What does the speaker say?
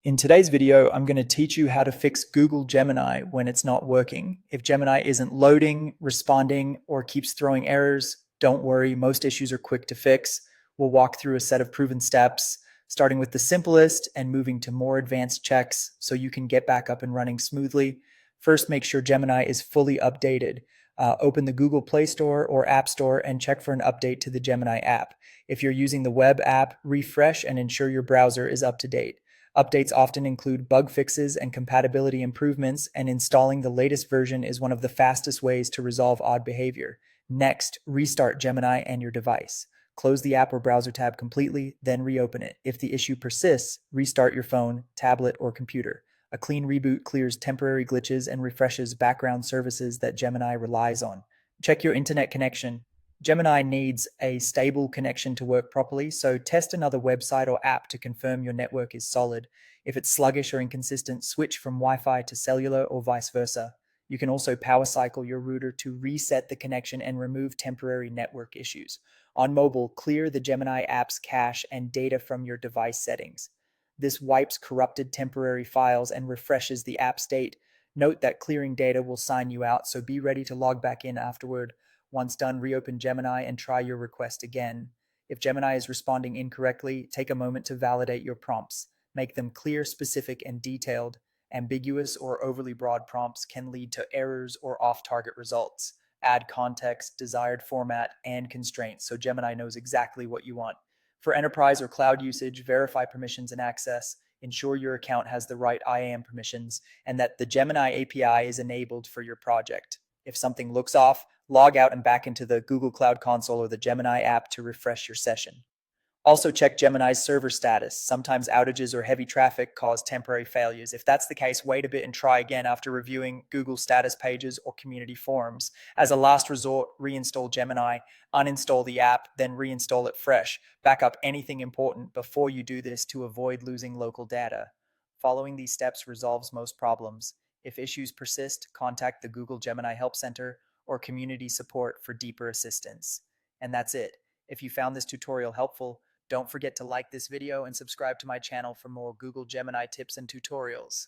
In today's video, I'm going to teach you how to fix Google Gemini when it's not working. If Gemini isn't loading, responding, or keeps throwing errors, don't worry, most issues are quick to fix. We'll walk through a set of proven steps, starting with the simplest and moving to more advanced checks so you can get back up and running smoothly. First, make sure Gemini is fully updated. Open the Google Play Store or App Store and check for an update to the Gemini app. If you're using the web app, refresh and ensure your browser is up to date. Updates often include bug fixes and compatibility improvements, and installing the latest version is one of the fastest ways to resolve odd behavior. Next, restart Gemini and your device. Close the app or browser tab completely, then reopen it. If the issue persists, restart your phone, tablet, or computer. A clean reboot clears temporary glitches and refreshes background services that Gemini relies on. Check your internet connection. Gemini needs a stable connection to work properly, so test another website or app to confirm your network is solid. If it's sluggish or inconsistent, switch from Wi Fi to cellular or vice versa. You can also power cycle your router to reset the connection and remove temporary network issues. On mobile, clear the Gemini app's cache and data from your device settings. This wipes corrupted temporary files and refreshes the app state. Note that clearing data will sign you out, so be ready to log back in afterward. Once done, reopen Gemini and try your request again. If Gemini is responding incorrectly, take a moment to validate your prompts. Make them clear, specific, and detailed. Ambiguous or overly broad prompts can lead to errors or off-target results. Add context, desired format, and constraints so Gemini knows exactly what you want. For enterprise or cloud usage, verify permissions and access. Ensure your account has the right IAM permissions and that the Gemini API is enabled for your project. If something looks off, log out and back into the Google Cloud Console or the Gemini app to refresh your session. Also, check Gemini's server status. Sometimes outages or heavy traffic cause temporary failures. If that's the case, wait a bit and try again after reviewing Google status pages or community forums. As a last resort, reinstall Gemini, uninstall the app, then reinstall it fresh. Back up anything important before you do this to avoid losing local data. Following these steps resolves most problems. If issues persist, contact the Google Gemini Help Center or community support for deeper assistance. And that's it. If you found this tutorial helpful, don't forget to like this video and subscribe to my channel for more Google Gemini tips and tutorials.